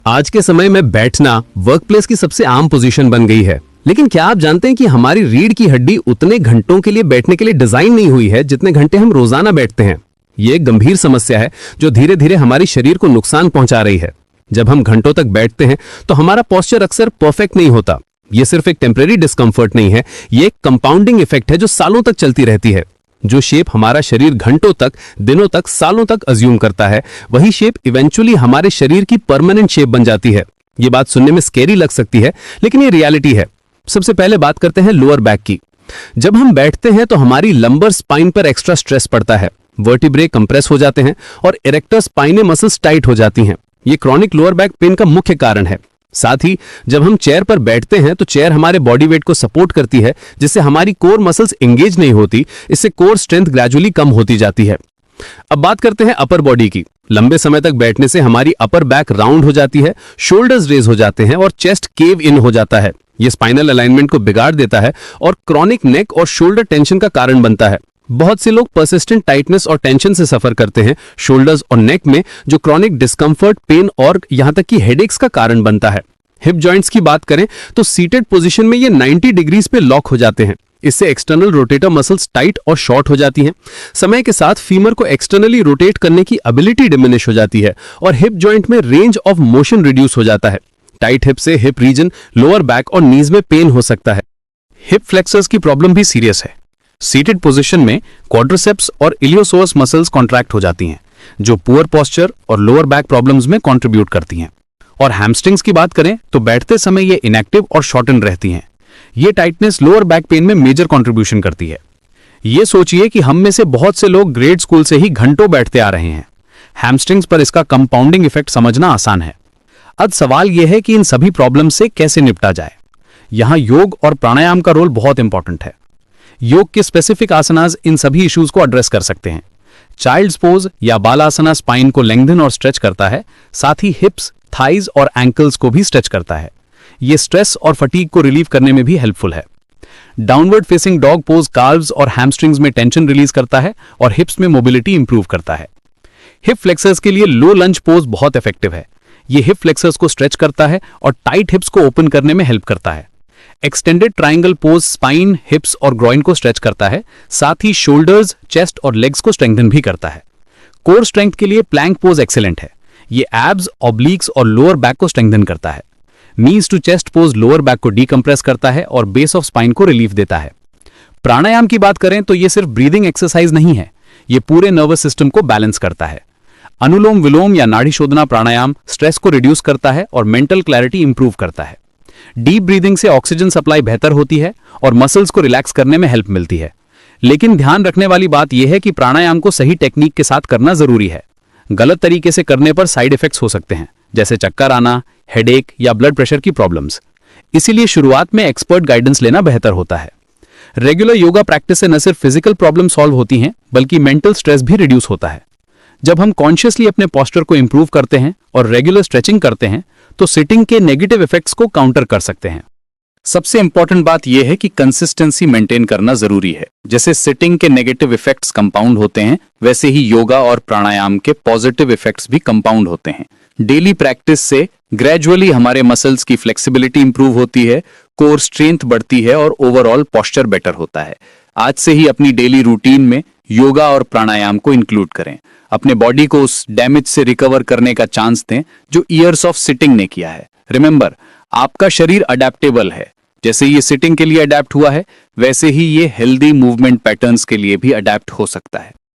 आज के समय में बैठना वर्कप्लेस की सबसे आम पोजीशन बन गई है। लेकिन क्या आप जानते हैं कि हमारी रीढ़ की हड्डी उतने घंटों के लिए बैठने के लिए डिजाइन नहीं हुई है जितने घंटे हम रोजाना बैठते हैं। ये एक गंभीर समस्या है जो धीरे धीरे हमारी शरीर को नुकसान पहुंचा रही है। जब हम घंटों तक बैठते हैं तो हमारा पोस्चर अक्सर परफेक्ट नहीं होता। ये सिर्फ एक टेम्परेरी डिस्कंफर्ट नहीं है, ये एक कंपाउंडिंग इफेक्ट है जो सालों तक चलती रहती है। जो शेप हमारा शरीर घंटों तक, दिनों तक, सालों तक अज्यूम करता है, वही शेप इवेंचुअली हमारे शरीर की परमानेंट शेप बन जाती है। ये बात सुनने में स्केरी लग सकती है, लेकिन ये रियलिटी है। सबसे पहले बात करते हैं लोअर बैक की। जब हम बैठते हैं तो हमारी लंबर स्पाइन पर एक्स्ट्रा स्ट्रेस पड़ता है। वर्टिब्रे कंप्रेस हो जाते हैं और इरेक्टर स्पाइने मसल्स टाइट हो जाती हैं। ये क्रॉनिक लोअर बैक पेन का मुख्य कारण है। साथ ही जब हम चेयर पर बैठते हैं तो चेयर हमारे बॉडी वेट को सपोर्ट करती है, जिससे हमारी कोर मसल्स एंगेज नहीं होती। इससे कोर स्ट्रेंथ ग्रेजुअली कम होती जाती है। अब बात करते हैं अपर बॉडी की। लंबे समय तक बैठने से हमारी अपर बैक राउंड हो जाती है, शोल्डर्स रेज हो जाते हैं और चेस्ट केव इन हो जाता है। ये स्पाइनल अलाइनमेंट को बिगाड़ देता है और क्रॉनिक नेक और शोल्डर टेंशन का कारण बनता है। बहुत से लोग परसिस्टेंट टाइटनेस और टेंशन से सफर करते हैं शोल्डर्स और नेक में, जो क्रॉनिक डिस्कंफर्ट, पेन और यहां तक कि हेडेक्स का कारण बनता है। हिप जॉइंट्स की बात करें तो सीटेड पोजीशन में ये 90 डिग्रीज पे लॉक हो जाते हैं। इससे एक्सटर्नल रोटेटर मसल्स टाइट और शॉर्ट हो जाती हैं। समय के साथ फीमर को एक्सटर्नली रोटेट करने की एबिलिटी डिमिनिश हो जाती है और हिप जॉइंट में रेंज ऑफ मोशन रिड्यूस हो जाता है। टाइट हिप से हिप रीजन, लोअर बैक और नीज में पेन हो सकता है। हिप फ्लेक्सर्स की प्रॉब्लम भी सीरियस है। सीटेड पोजीशन में क्वाड्रिसेप्स और इलियोसोअस मसल्स कॉन्ट्रैक्ट हो जाती हैं, जो पुअर पोस्चर और लोअर बैक प्रॉब्लम्स में कंट्रीब्यूट करती हैं। और हैमस्ट्रिंग्स की बात करें तो बैठते समय ये इनएक्टिव और शॉर्टन रहती हैं। ये टाइटनेस लोअर बैक पेन में मेजर कंट्रीब्यूशन करती है। ये सोचिए कि हम में से बहुत से लोग ग्रेड स्कूल से ही घंटों बैठते आ रहे हैं। हैमस्ट्रिंग्स पर इसका कंपाउंडिंग इफेक्ट समझना आसान है। अब सवाल यह है कि इन सभी प्रॉब्लम से कैसे निपटा जाए। यहां योग और प्राणायाम का रोल बहुत इंपॉर्टेंट है। योग के स्पेसिफिक आसनास इन सभी इश्यूज को एड्रेस कर सकते हैं। चाइल्ड्स पोज या बालासना स्पाइन को लेंथन और स्ट्रेच करता है, साथ ही हिप्स, थाइज और एंकल्स को भी स्ट्रेच करता है। ये स्ट्रेस और फटीग को रिलीव करने में भी हेल्पफुल है। डाउनवर्ड फेसिंग डॉग पोज काल्व्स और हैमस्ट्रिंग्स में टेंशन रिलीज करता है और हिप्स में मोबिलिटी इंप्रूव करता है। हिप फ्लेक्सर्स के लिए लो लंज पोज बहुत इफेक्टिव है। ये हिप फ्लेक्सर्स को स्ट्रेच करता है और टाइट हिप्स को ओपन करने में हेल्प करता है। एक्सटेंडेड ट्राइंगल पोज स्पाइन, हिप्स और ग्रॉइन को स्ट्रेच करता है, साथ ही शोल्डर्स, चेस्ट और लेग्स को स्ट्रेंथन भी करता है। कोर स्ट्रेंथ के लिए प्लैंक पोज एक्सीलेंट है। ये एब्स, ऑब्लिक्स और लोअर बैक को स्ट्रेंथन करता है। Knees to chest pose lower back को डीकंप्रेस करता है और बेस ऑफ स्पाइन को रिलीफ देता है। प्राणायाम की बात करें तो ये सिर्फ ब्रीदिंग एक्सरसाइज नहीं है, ये पूरे नर्वस सिस्टम को बैलेंस करता है। अनुलोम विलोम या नाड़ी शोधना प्राणायाम स्ट्रेस को रिड्यूस करता है और मेंटल क्लैरिटी इंप्रूव करता है। डीप ब्रीदिंग से ऑक्सीजन सप्लाई बेहतर होती है और मसल्स को रिलैक्स करने में हेल्प मिलती है। लेकिन ध्यान रखने वाली बात यह है कि प्राणायाम को सही टेक्निक के साथ करना जरूरी है। गलत तरीके से करने पर साइड इफेक्ट्स हो सकते हैं, जैसे चक्कर आना, हेडेक या ब्लड प्रेशर की प्रॉब्लम्स। इसीलिए शुरुआत में एक्सपर्ट गाइडेंस लेना बेहतर होता है। रेगुलर योगा प्रैक्टिस से न सिर्फ फिजिकल प्रॉब्लम सॉल्व होती हैं, बल्कि मेंटल स्ट्रेस भी रिड्यूस होता है। जब हम कॉन्शियसली अपने पोस्चर को इंप्रूव करते हैं और रेगुलर स्ट्रेचिंग करते हैं तो सिटिंग के नेगेटिव इफेक्ट्स को काउंटर कर सकते हैं। सबसे इंपॉर्टेंट बात यह है कि कंसिस्टेंसी मेंटेन करना जरूरी है। जैसे सिटिंग के नेगेटिव इफेक्ट्स कंपाउंड होते हैं, वैसे ही योगा और प्राणायाम के पॉजिटिव इफेक्ट्स भी कंपाउंड होते हैं। डेली प्रैक्टिस से ग्रेजुअली हमारे मसल्स की फ्लेक्सिबिलिटी इंप्रूव होती है, कोर स्ट्रेंथ बढ़ती है और ओवरऑल पोस्चर बेटर होता है। आज से ही अपनी डेली रूटीन में योगा और प्राणायाम को इंक्लूड करें। अपने बॉडी को उस डैमेज से रिकवर करने का चांस दें जो ईयर्स ऑफ सिटिंग ने किया है। रिमेंबर, आपका शरीर अडेप्टेबल है। जैसे ये सिटिंग के लिए अडेप्ट हुआ है, वैसे ही ये हेल्दी मूवमेंट पैटर्न्स के लिए भी अडेप्ट हो सकता है।